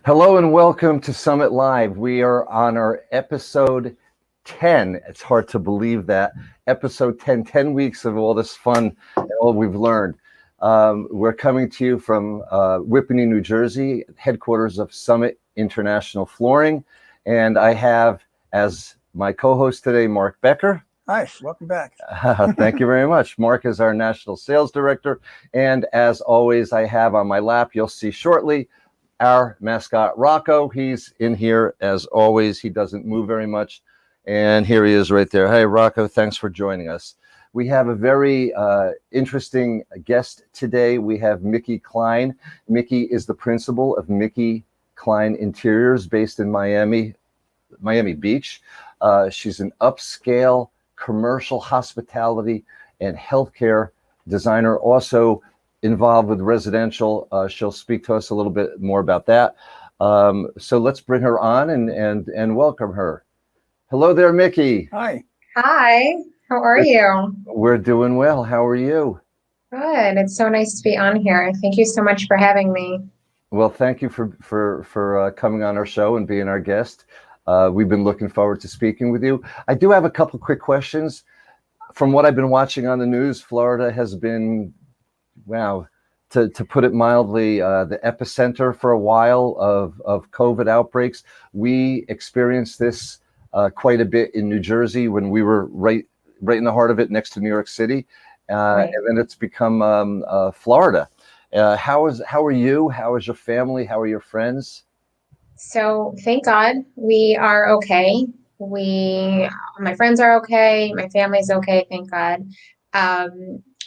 Hello and welcome to Summit Live. We are on our episode 10. It's hard to believe that. Episode 10, 10 weeks of all this fun and all we've learned. We're coming to you from Whippany, New Jersey, headquarters of Summit International Flooring. And I have as my co-host today, Mark Becker. Hi, welcome back. Thank you very much. Mark is our National Sales Director. And as always, I have on my lap, you'll see shortly, our mascot, Rocco. He's in here as always. He doesn't move very much. And here he is right there. Hey, Rocco, thanks for joining us. We have a very interesting guest today. We have Micky Klein. Micky is the principal of Micky Klein Interiors based in Miami Beach. She's an upscale commercial hospitality and healthcare designer, also involved with residential. She'll speak to us a little bit more about that. So let's bring her on and welcome her. Hello there, Micky. Hi. Hi, how are you? We're doing well. How are you? Good. It's so nice to be on here. Thank you so much for having me. Well, thank you for coming on our show and being our guest. We've been looking forward to speaking with you. I do have a couple quick questions. From what I've been watching on the news, Florida has been, wow, to put it mildly, the epicenter for a while of COVID outbreaks. We experienced this quite a bit in New Jersey when we were right in the heart of it, next to New York City, Right. and then it's become Florida. How are you? How is your family? How are your friends? So thank God we are okay. My friends are okay. My family's okay. Thank God.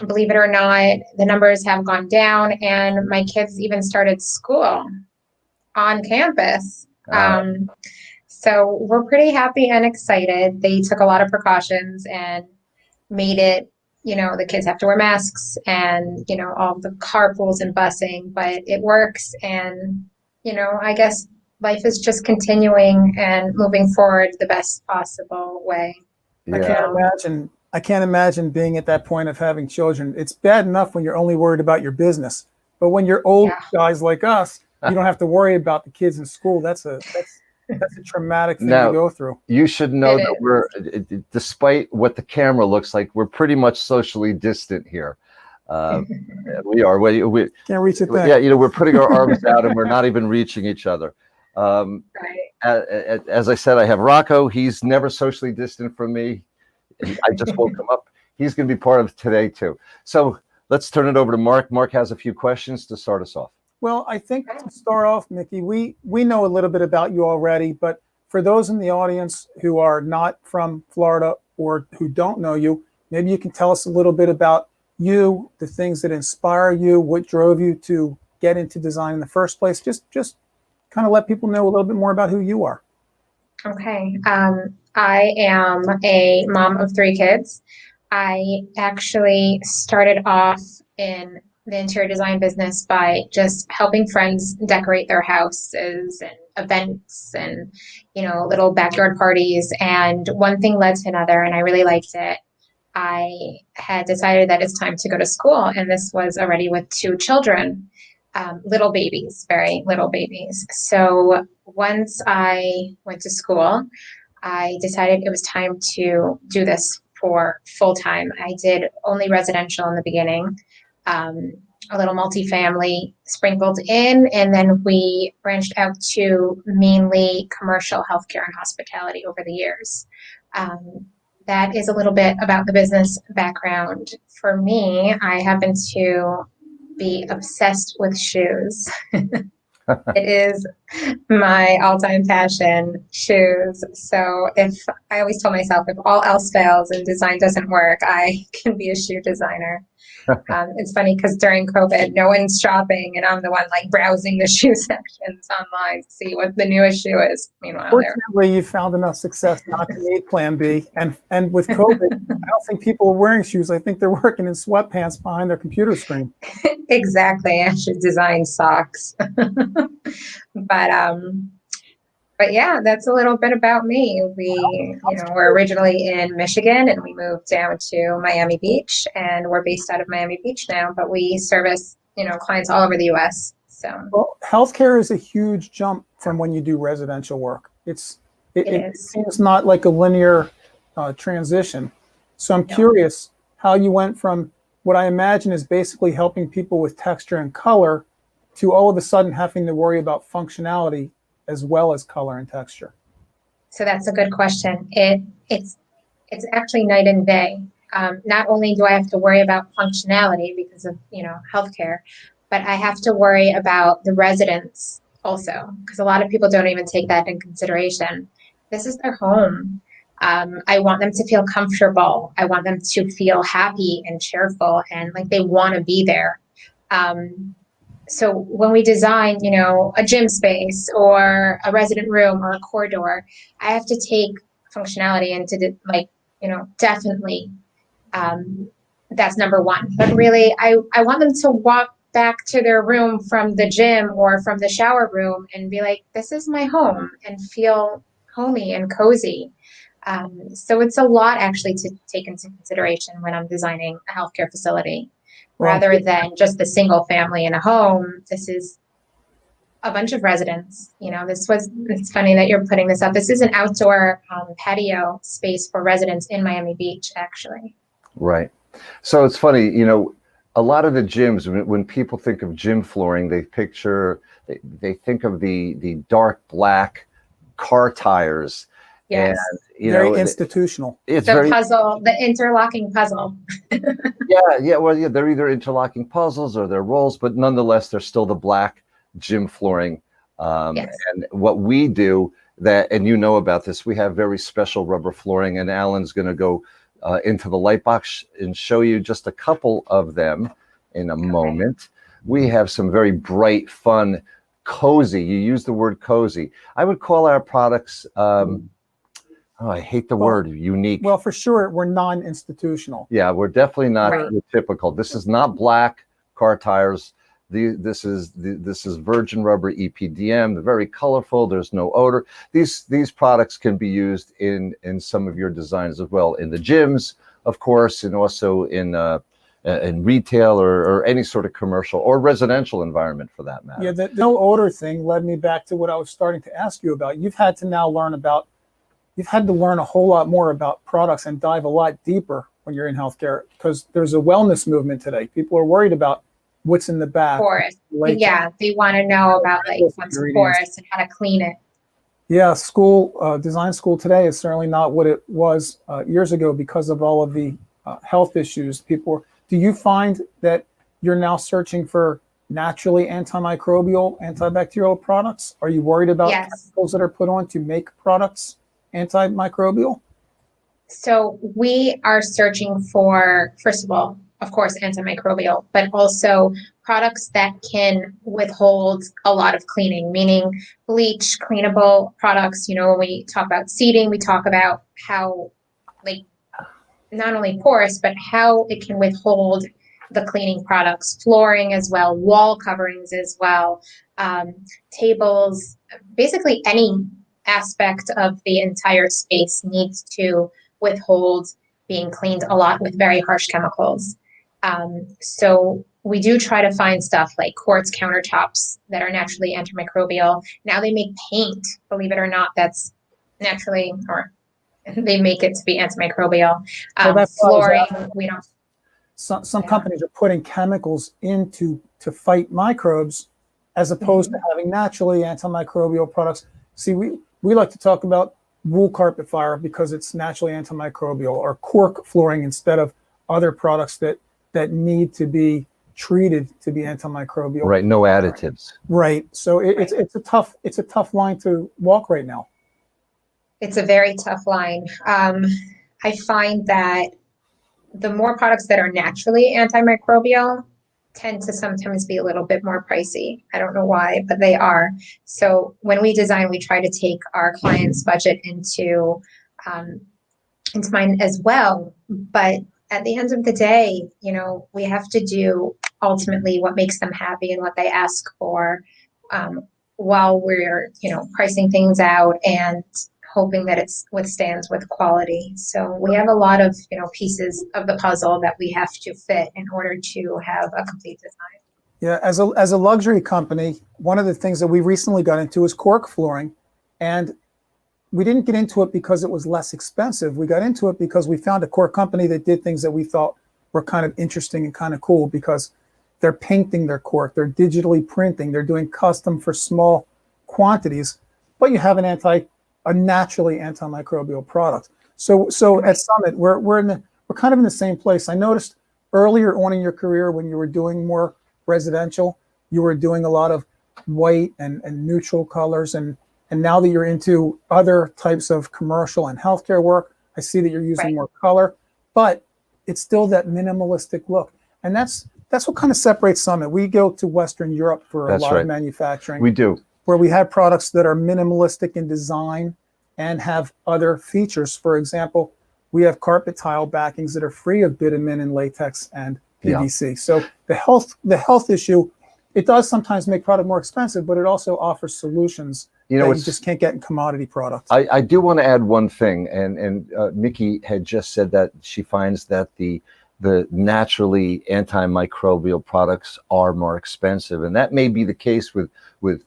Believe it or not, the numbers have gone down, and my kids even started school on campus. So we're pretty happy and excited. They took a lot of precautions and made it, the kids have to wear masks and, all the carpools and busing, but it works. And, I guess life is just continuing and moving forward the best possible way. Yeah. I can't imagine being at that point of having children. It's bad enough when you're only worried about your business, but when you're old guys like us, you don't have to worry about the kids in school. That's a traumatic thing to go through. You should know that despite what the camera looks like, we're pretty much socially distant here. We are. We can't reach a thing. Yeah, we're putting our arms out and we're not even reaching each other. Right. As I said, I have Rocco. He's never socially distant from me. I just woke him up. He's going to be part of today too. So let's turn it over to Mark. Mark has a few questions to start us off. Well, I think to start off, Micky, we know a little bit about you already, but for those in the audience who are not from Florida or who don't know you, maybe you can tell us a little bit about you, the things that inspire you, what drove you to get into design in the first place. Just kind of let people know a little bit more about who you are. Okay. I am a mom of 3 kids. I actually started off in the interior design business by just helping friends decorate their houses and events and, little backyard parties. And one thing led to another, and I really liked it. I had decided that it's time to go to school, and this was already with 2 children, little babies, very little babies. So once I went to school, I decided it was time to do this for full time. I did only residential in the beginning, a little multifamily sprinkled in, and then we branched out to mainly commercial healthcare and hospitality over the years. That is a little bit about the business background. For me, I happen to be obsessed with shoes. It is my all-time passion, shoes. So I always tell myself, if all else fails and design doesn't work, I can be a shoe designer. It's funny because during COVID, no one's shopping, and I'm the one browsing the shoe sections online to see what the newest shoe is. Meanwhile, fortunately, you found enough success not to need Plan B. And with COVID, I don't think people are wearing shoes. I think they're working in sweatpants behind their computer screen. Exactly. I should design socks. But yeah, that's a little bit about me. We're originally in Michigan, and we moved down to Miami Beach, and we're based out of Miami Beach now, but we service, clients all over the US. So Well, healthcare is a huge jump from when you do residential work. It is. seems not like a linear transition. So I'm No. curious how you went from what I imagine is basically helping people with texture and color to all of a sudden having to worry about functionality as well as color and texture. So that's a good question. It's actually night and day. Not only do I have to worry about functionality because of, healthcare, but I have to worry about the residents also, because a lot of people don't even take that in consideration. This is their home. I want them to feel comfortable. I want them to feel happy and cheerful and like they want to be there. So when we design, a gym space or a resident room or a corridor, I have to take functionality into definitely. That's number one. But really, I want them to walk back to their room from the gym or from the shower room and be like, this is my home, and feel homey and cozy. So it's a lot actually to take into consideration when I'm designing a healthcare facility. Rather than just the single family in a home, this is a bunch of residents. It's funny that you're putting this up. This is an outdoor patio space for residents in Miami Beach, actually. Right. So it's funny, a lot of the gyms, when people think of gym flooring, they think of the dark black car tires. Yes. And, very institutional. It's the interlocking puzzle. Yeah. Well, they're either interlocking puzzles or they're rolls, but nonetheless, they're still the black gym flooring. Yes. And what we do and about this, we have very special rubber flooring, and Alan's going to go into the light box and show you just a couple of them in a moment. We have some very bright, fun, cozy. You use the word cozy. I would call our products, I hate the word unique. Well, for sure, we're non-institutional. Yeah, we're definitely not typical. This is not black car tires. This is virgin rubber EPDM. They're very colorful. There's no odor. These products can be used in some of your designs as well, in the gyms, of course, and also in retail or any sort of commercial or residential environment for that matter. Yeah, the no odor thing led me back to what I was starting to ask you about. You've had to learn a whole lot more about products and dive a lot deeper when you're in healthcare, because there's a wellness movement today. People are worried about what's in the back. Porous. Yeah, they want to know about what's porous and how to clean it. Yeah, design school today is certainly not what it was years ago because of all of the health issues. Do you find that you're now searching for naturally antimicrobial, antibacterial products? Are you worried about chemicals that are put on to make products antimicrobial? So we are searching for, first of all, of course, antimicrobial, but also products that can withhold a lot of cleaning, meaning bleach, cleanable products. When we talk about seating, we talk about how, not only porous, but how it can withhold the cleaning products, flooring as well, wall coverings as well, tables, basically any aspect of the entire space needs to withhold being cleaned a lot with very harsh chemicals. So we do try to find stuff like quartz countertops that are naturally antimicrobial. Now they make paint, believe it or not, that's naturally, or they make it to be antimicrobial. Flooring, we don't. Some companies are putting chemicals to fight microbes as opposed to having naturally antimicrobial products. See, we like to talk about wool carpet fire because it's naturally antimicrobial, or cork flooring instead of other products that need to be treated to be antimicrobial. Right, no additives. Right. So it's a tough line to walk right now. It's a very tough line. I find that the more products that are naturally antimicrobial tend to sometimes be a little bit more pricey. I don't know why, but they are. So when we design, we try to take our client's budget into mind as well. But at the end of the day, we have to do ultimately what makes them happy and what they ask for, while we're, pricing things out and hoping that it withstands with quality. So we have a lot of, pieces of the puzzle that we have to fit in order to have a complete design. Yeah, as a luxury company, one of the things that we recently got into is Cork Flooring, and we didn't get into it because it was less expensive. We got into it because we found a core company that did things that we thought were kind of interesting and kind of cool, because they're painting their cork, they're digitally printing, they're doing custom for small quantities, but you have a naturally antimicrobial product. So at Summit, we're kind of in the same place. I noticed earlier on in your career when you were doing more residential, you were doing a lot of white and neutral colors, and now that you're into other types of commercial and healthcare work, I see that you're using more color, but it's still that minimalistic look. And that's what kind of separates Summit. We go to Western Europe for a lot of manufacturing. We do. Where we have products that are minimalistic in design and have other features. For example, we have carpet tile backings that are free of bitumen and latex and PVC. Yeah. So the health issue, it does sometimes make product more expensive, but it also offers solutions that you just can't get in commodity products. I do want to add one thing, and Micky had just said that she finds that the naturally antimicrobial products are more expensive, and that may be the case with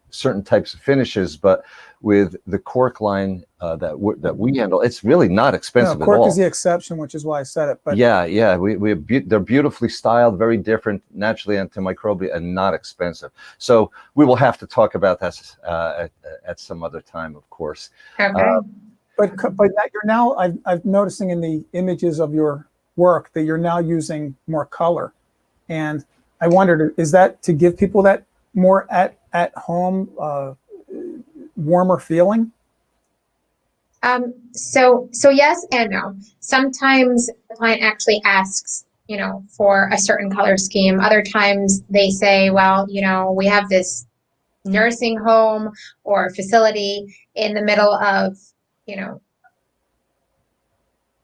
certain types of finishes, but with the Cork line that we handle, it's really not expensive at all. Cork is the exception, which is why I said it. But yeah, they're beautifully styled, very different, naturally antimicrobial, and not expensive. So we will have to talk about that at some other time, of course. Okay. But that you're now, I'm noticing in the images of your work that you're now using more color, and I wondered, is that to give people that more at home, warmer feeling? So yes and no. Sometimes the client actually asks, for a certain color scheme. Other times they say, well, we have this nursing home or facility in the middle of,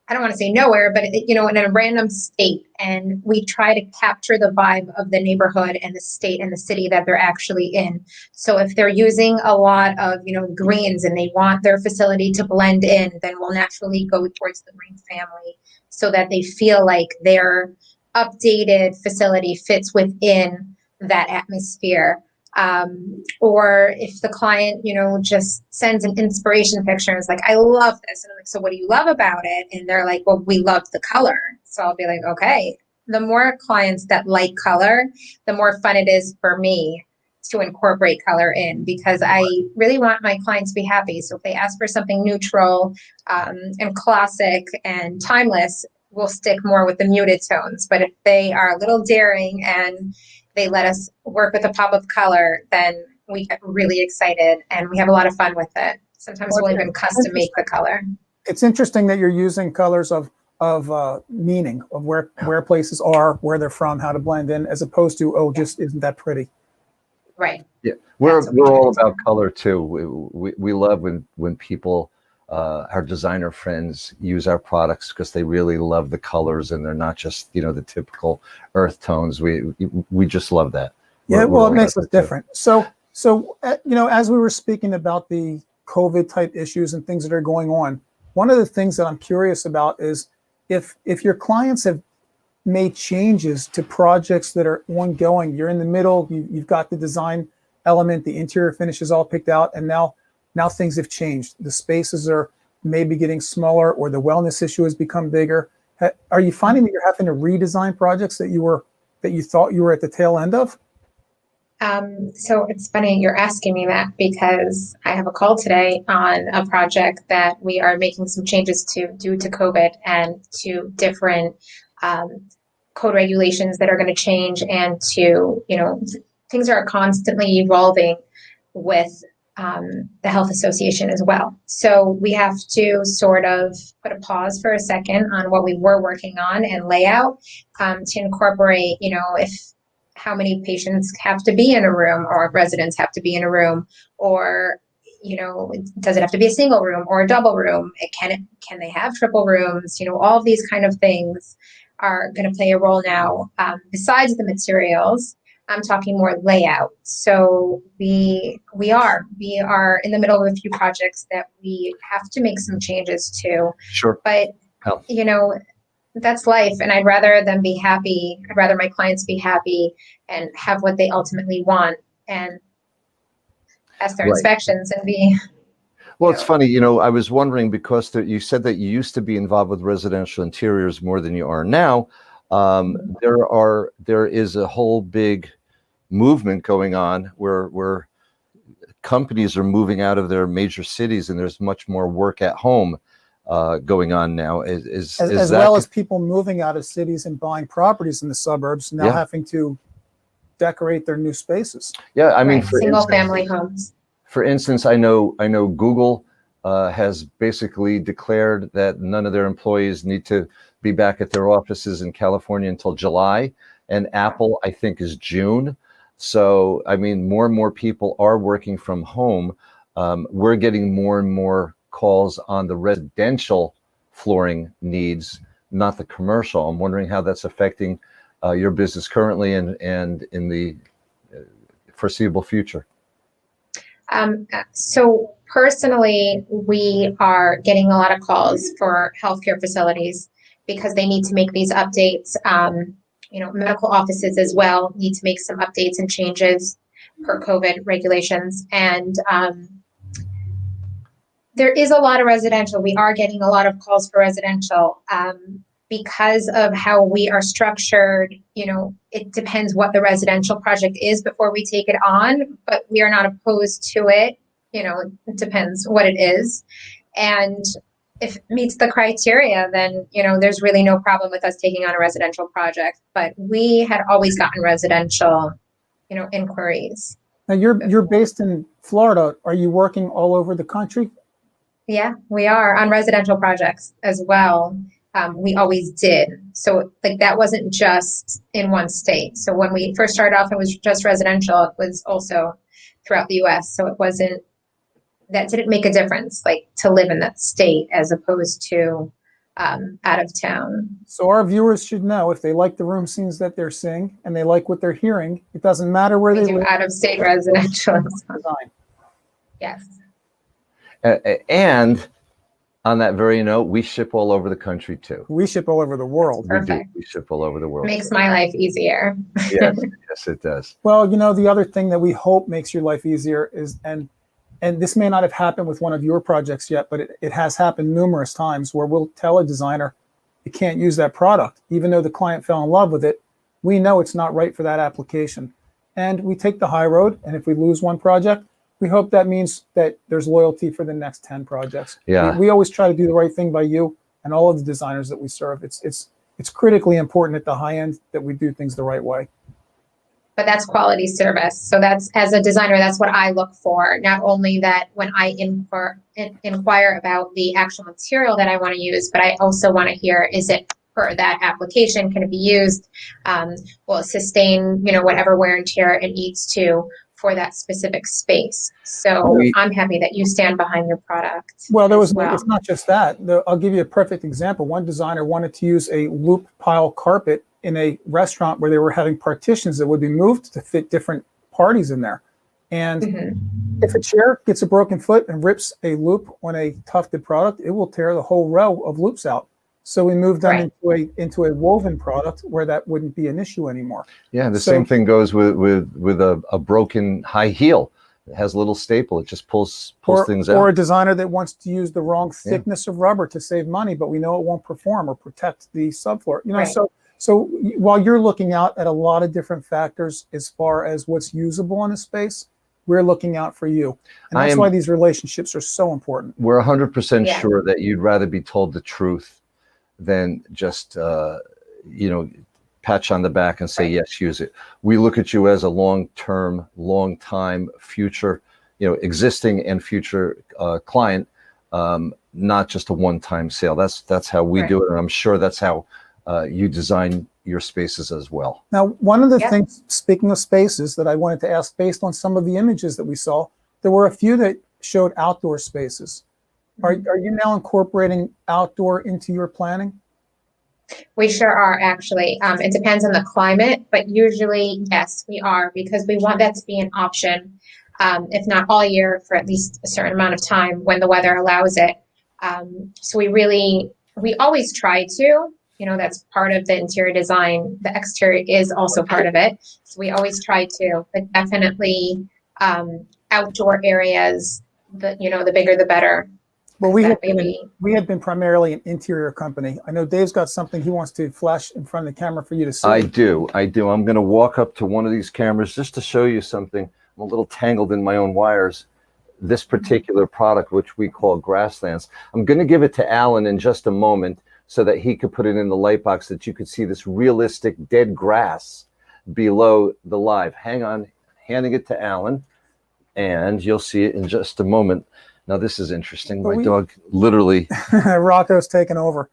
I don't want to say nowhere, but in a random state, and we try to capture the vibe of the neighborhood and the state and the city that they're actually in. So if they're using a lot of greens and they want their facility to blend in, then we'll naturally go towards the green family so that they feel like their updated facility fits within that atmosphere. Or if the client, just sends an inspiration picture and is like, I love this. And I'm like, so what do you love about it? And they're like, well, we love the color. So I'll be like, okay, the more clients that like color, the more fun it is for me to incorporate color in, because I really want my clients to be happy. So if they ask for something neutral, and classic and timeless, we'll stick more with the muted tones. But if they are a little daring and they let us work with a pop of color, then we get really excited and we have a lot of fun with it. Sometimes we'll even custom make the color. It's interesting that you're using colors of meaning, of where places are, where they're from, how to blend in, as opposed to, just isn't that pretty? Right. Yeah, we're all about color too. We love when people, our designer friends, use our products because they really love the colors and they're not just the typical earth tones. We just love that. Yeah, well, it makes us different. So as we were speaking about the COVID type issues and things that are going on, one of the things that I'm curious about is if your clients have made changes to projects that are ongoing. You're in the middle, you've got the design element, the interior finish is all picked out, and now things have changed. The spaces are maybe getting smaller, or the wellness issue has become bigger. Are you finding that you're having to redesign projects that you thought you were at the tail end of? So it's funny you're asking me that, because I have a call today on a project that we are making some changes to due to COVID and to different code regulations that are going to change, and to, things are constantly evolving with the health association as well. So we have to sort of put a pause for a second on what we were working on and layout, to incorporate, if how many patients have to be in a room, or residents have to be in a room, or does it have to be a single room or a double room? Can they have triple rooms? All of these kind of things are going to play a role now. Besides the materials, I'm talking more layout. So we are in the middle of a few projects that we have to make some changes to. Sure. But that's life, and I'd rather them be happy. I'd rather my clients be happy and have what they ultimately want, and pass their Right. inspections and be. Well, it's funny, you know, I was wondering because you said that you used to be involved with residential interiors more than you are now. There is a whole big movement going on where companies are moving out of their major cities, and there's much more work at home going on now. Is as that well as people moving out of cities and buying properties in the suburbs now Yeah. having to decorate their new spaces. Yeah, I mean, Right, single family homes. For instance, I know Google has basically declared that none of their employees need to be back at their offices in California until July, and Apple, I think, is June. So, I mean, more and more people are working from home. We're getting more and more calls on the residential flooring needs, not the commercial. I'm wondering how that's affecting your business currently and in the foreseeable future. So personally, we are getting a lot of calls for healthcare facilities because they need to make these updates. Medical offices as well need to make some updates and changes per COVID regulations. And there is a lot of residential. We are getting a lot of calls for residential. Because of how we are structured, it depends what the residential project is before we take it on, but we are not opposed to it. It depends what it is. And if it meets the criteria, then, there's really no problem with us taking on a residential project. But we had always gotten residential, inquiries. Now you're based in Florida. Are you working all over the country? Yeah, we are on residential projects as well. We always did. So that wasn't just in one state. So when we first started off, it was just residential. It was also throughout the US. So that didn't make a difference, to live in that state as opposed to out of town. So our viewers should know if they like the room scenes that they're seeing and they like what they're hearing, it doesn't matter where they do live. Out of state residential. Yes. And on that very note, we ship all over the country too. We ship all over the world. We do. We ship all over the world. Makes my life easier. Yes, yes, it does. Well, the other thing that we hope makes your life easier is, and this may not have happened with one of your projects yet, but it has happened numerous times where we'll tell a designer, you can't use that product. Even though the client fell in love with it, we know it's not right for that application. And we take the high road, and if we lose one project, we hope that means that there's loyalty for the next 10 projects. Yeah. We always try to do the right thing by you and all of the designers that we serve. It's critically important at the high end that we do things the right way. But that's quality service. So that's, as a designer, that's what I look for. Not only that when I inquire about the actual material that I want to use, but I also want to hear, is it for that application? Can it be used? Will it sustain, whatever wear and tear it needs to for that specific space? So I'm happy that you stand behind your product. Well, it's not just that. I'll give you a perfect example. One designer wanted to use a loop pile carpet in a restaurant where they were having partitions that would be moved to fit different parties in there. And if a chair gets a broken foot and rips a loop on a tufted product, it will tear the whole row of loops out. So we moved them into a woven product where that wouldn't be an issue anymore. Yeah, the same thing goes with a broken high heel. It has a little staple. It just pulls things out. Or a designer that wants to use the wrong thickness of rubber to save money, but we know it won't perform or protect the subfloor. So while you're looking out at a lot of different factors as far as what's usable in a space, we're looking out for you. And that's why these relationships are so important. We're 100% sure that you'd rather be told the truth than just, patch on the back and say, yes, use it. We look at you as a long-term, long-time future, existing and future client, not just a one-time sale. That's how we do it. And I'm sure that's how you design your spaces as well. Now, one of the things, speaking of spaces, that I wanted to ask, based on some of the images that we saw, there were a few that showed outdoor spaces. Are you now incorporating outdoor into your planning? We sure are, actually. It depends on the climate, but usually, yes, we are, because we want that to be an option, if not all year, for at least a certain amount of time when the weather allows it. So we always try to, that's part of the interior design. The exterior is also part of it. So we always try to, but definitely outdoor areas, the bigger the better. Well, That we had been primarily an interior company. I know Dave's got something he wants to flash in front of the camera for you to see. I do. I'm going to walk up to one of these cameras just to show you something. I'm a little tangled in my own wires. This particular product, which we call Grasslands, I'm going to give it to Alan in just a moment so that he could put it in the light box that you could see this realistic dead grass below the live. Hang on, handing it to Alan, and you'll see it in just a moment. Now, this is interesting. My dog literally... Rocco's taken over.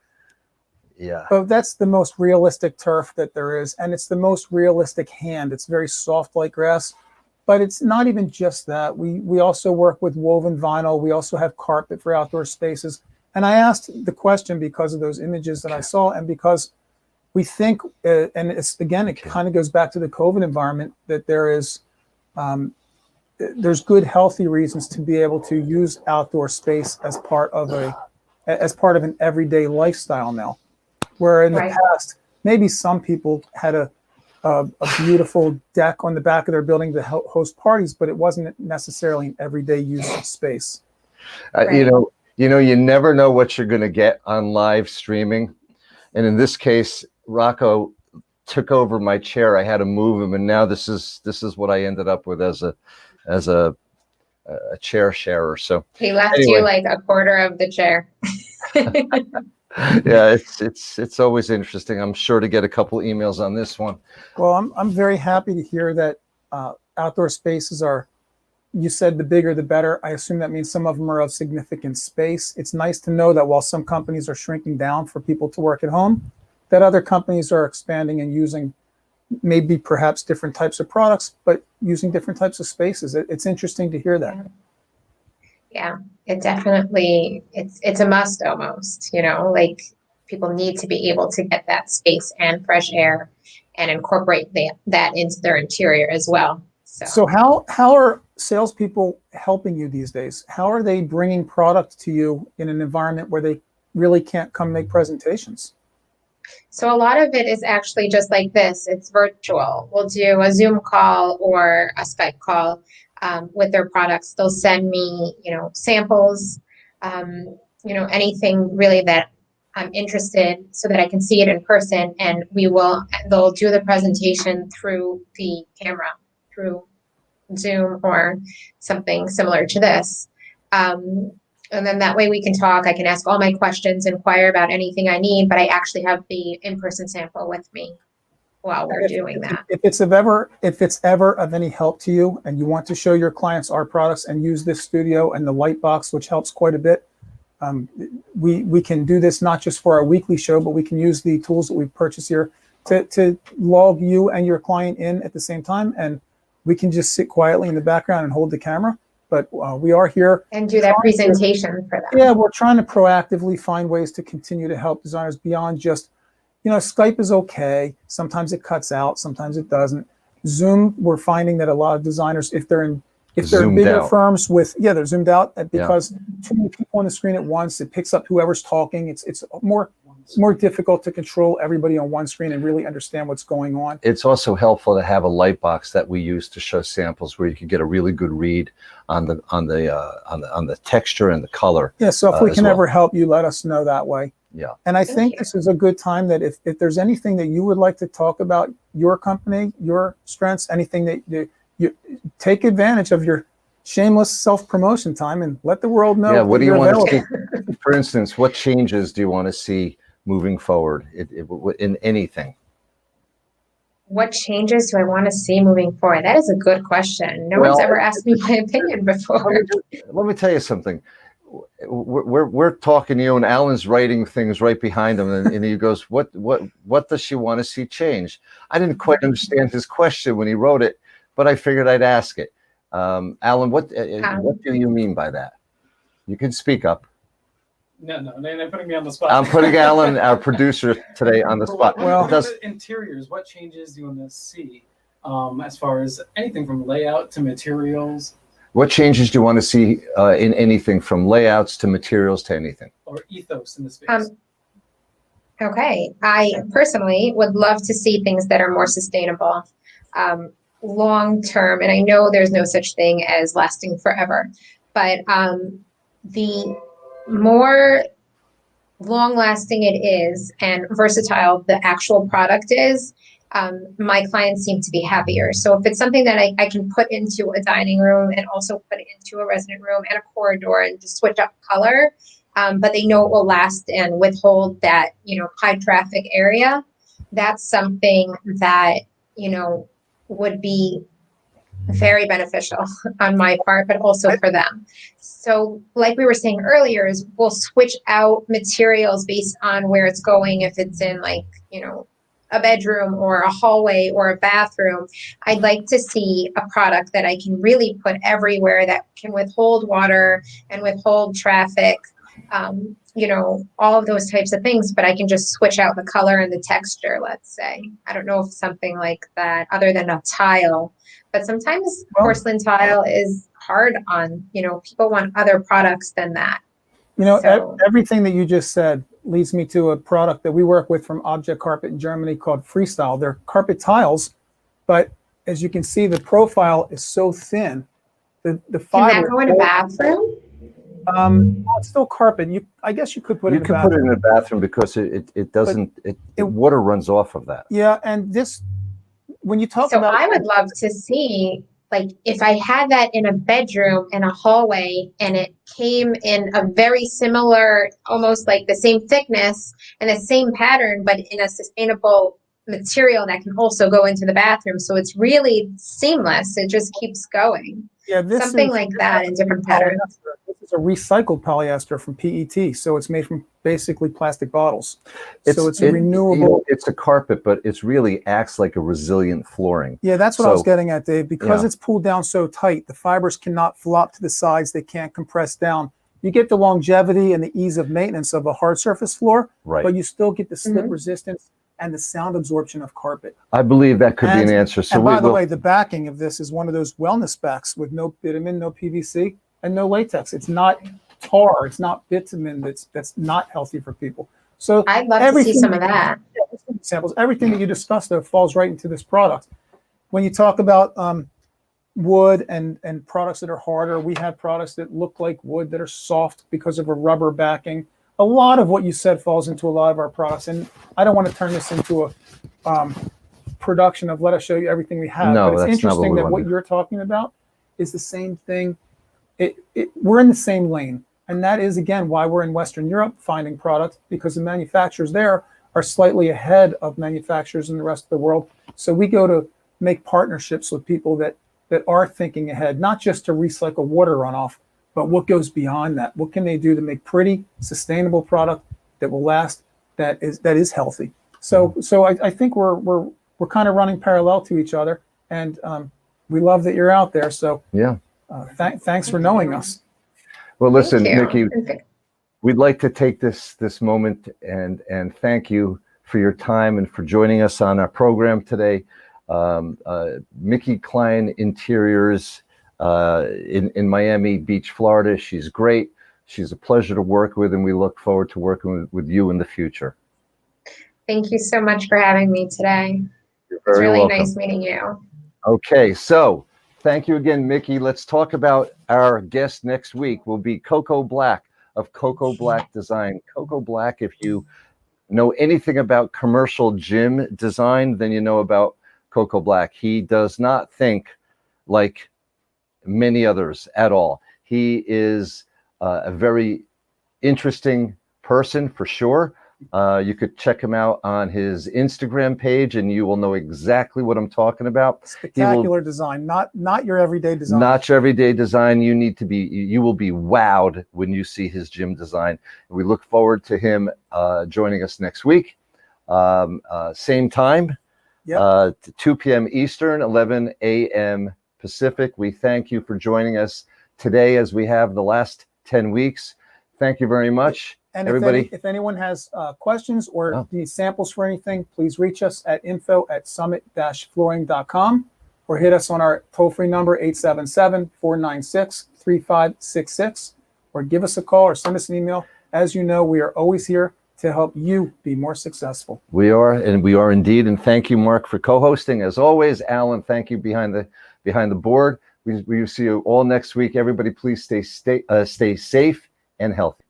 Yeah. But that's the most realistic turf that there is, and it's the most realistic hand. It's very soft like grass, but it's not even just that. We also work with woven vinyl. We also have carpet for outdoor spaces. And I asked the question because of those images that I saw, and because we think, and it's again, it kind of goes back to the COVID environment, that there's good, healthy reasons to be able to use outdoor space as part of an everyday lifestyle now. Where in the past, maybe some people had a beautiful deck on the back of their building to host parties, but it wasn't necessarily an everyday use of space. You never know what you're going to get on live streaming, and in this case, Rocco took over my chair. I had to move him, and now this is what I ended up with as a chair sharer. So he left you like a quarter of the chair. Yeah, it's always interesting. I'm sure to get a couple emails on this one. Well, I'm very happy to hear that outdoor spaces are, you said the bigger the better. I assume that means some of them are of significant space. It's nice to know that while some companies are shrinking down for people to work at home, that other companies are expanding and using maybe perhaps different types of products, but using different types of spaces. It's interesting to hear that. Yeah, it definitely, it's a must almost, like people need to be able to get that space and fresh air and incorporate that into their interior as well. So how are salespeople helping you these days? How are they bringing product to you in an environment where they really can't come make presentations? So a lot of it is actually just like this. It's virtual. We'll do a Zoom call or a Skype call with their products. They'll send me, samples, anything really that I'm interested so that I can see it in person, and they'll do the presentation through the camera, through Zoom or something similar to this. And then that way we can talk. I can ask all my questions, inquire about anything I need, but I actually have the in-person sample with me while we're doing that. If it's ever of any help to you and you want to show your clients our products and use this studio and the light box, which helps quite a bit, we can do this not just for our weekly show, but we can use the tools that we purchase here to log you and your client in at the same time, and we can just sit quietly in the background and hold the camera. But we are here and do that presentation for them. Yeah, we're trying to proactively find ways to continue to help designers beyond just, Skype is okay. Sometimes it cuts out, sometimes it doesn't. Zoom, we're finding that a lot of designers, if they're bigger firms they're zoomed out because too many people on the screen at once, it picks up whoever's talking. It's more difficult to control everybody on one screen and really understand what's going on. It's also helpful to have a light box that we use to show samples where you can get a really good read on the texture and the color. Yeah, so if we can ever help you, let us know that way. Yeah. And I think this is a good time that if there's anything that you would like to talk about your company, your strengths, anything that you take advantage of your shameless self-promotion time and let the world know. Yeah, what do you want to see? For instance, what changes do you want to see moving forward in anything? What changes do I want to see moving forward? That is a good question. No one's ever asked me my opinion before. Let me tell you something. We're talking to you, and Alan's writing things right behind him, and he goes, "What does she want to see change?" I didn't quite understand his question when he wrote it, but I figured I'd ask it. Alan, what do you mean by that? You can speak up. No, they're putting me on the spot. I'm putting Alan, our producer, today on the spot. Well, interiors, what changes do you want to see as far as anything from layout to materials? What changes do you want to see in anything from layouts to materials to anything? Or ethos in the space? Okay, I personally would love to see things that are more sustainable, long term. And I know there's no such thing as lasting forever, but the more long lasting it is and versatile the actual product is, my clients seem to be happier. So if it's something that I can put into a dining room and also put it into a resident room and a corridor and just switch up color, but they know it will last and withhold that, high traffic area, that's something that, would be very beneficial on my part, but also for them. So like we were saying earlier, is we'll switch out materials based on where it's going. If it's in a bedroom or a hallway or a bathroom, I'd like to see a product that I can really put everywhere that can withhold water and withhold traffic, all of those types of things, but I can just switch out the color and the texture, let's say. I don't know if something like that, other than a tile, but sometimes porcelain tile is hard on, people want other products than that. Everything that you just said leads me to a product that we work with from Object Carpet in Germany called Freestyle. They're carpet tiles, but as you can see, the profile is so thin. The fiber. Can that go in a bathroom? It's still carpet. I guess you could put it in a bathroom. You could put it in a bathroom because it doesn't, water runs off of that. Yeah, and this, when you talk about. So I would love to see, like, if I had that in a bedroom and a hallway and it came in a very similar, almost like the same thickness and the same pattern, but in a sustainable material that can also go into the bathroom. So it's really seamless. It just keeps going. Yeah, something like that in different patterns. This is a recycled polyester from PET, so it's made from basically plastic bottles. So it's a renewable. It's a carpet, but it really acts like a resilient flooring. Yeah, that's what I was getting at, Dave. Because it's pulled down so tight, the fibers cannot flop to the sides. They can't compress down. You get the longevity and the ease of maintenance of a hard surface floor, but you still get the slip resistance and the sound absorption of carpet. I believe that could be an answer. So, and by the way, the backing of this is one of those wellness backs with no bitumen, no PVC, and no latex. It's not tar. It's not bitumen. That's not healthy for people. So I'd love to see some of that. Samples. Everything that you discussed though falls right into this product. When you talk about wood and products that are harder, we have products that look like wood that are soft because of a rubber backing. A lot of what you said falls into a lot of our products, and I don't want to turn this into a production of let us show you everything we have. No, but it's interesting that what you're talking about is the same thing. We're in the same lane, and that is again why we're in Western Europe finding product, because the manufacturers there are slightly ahead of manufacturers in the rest of the world. So we go to make partnerships with people that are thinking ahead, not just to recycle water runoff, but what goes beyond that. What can they do to make pretty, sustainable product that will last, that is healthy? So I think we're kind of running parallel to each other, and we love that you're out there. So thanks for knowing us. Well, listen, Micky, we'd like to take this moment and thank you for your time and for joining us on our program today. Micky Klein Interiors in Miami Beach, Florida. She's great. She's a pleasure to work with, and we look forward to working with you in the future. Thank you so much for having me today. You're very It's really welcome. nice meeting you. Okay, so thank you again, Micky. Let's talk about our guest next week. Will be Coco Black of Coco Black Design. Coco Black, if you know anything about commercial gym design, then you know about Coco Black. He does not think like many others at all. He is a very interesting person for sure. You could check him out on his Instagram page and you will know exactly what I'm talking about. Spectacular design, not your everyday design. Not your everyday design. You will be wowed when you see his gym design. We look forward to him joining us next week. Same time, 2 p.m. Eastern, 11 a.m. Pacific. We thank you for joining us today as we have the last 10 weeks. Thank you very much. And everybody. If anyone has questions or needs samples for anything, please reach us at info@summit-flooring.com or hit us on our toll-free number 877-496-3566 or give us a call or send us an email. As you know, we are always here to help you be more successful. We are, and we are indeed. And thank you, Mark, for co-hosting as always. Alan, thank you behind the board. We will see you all next week. Everybody, please stay safe and healthy.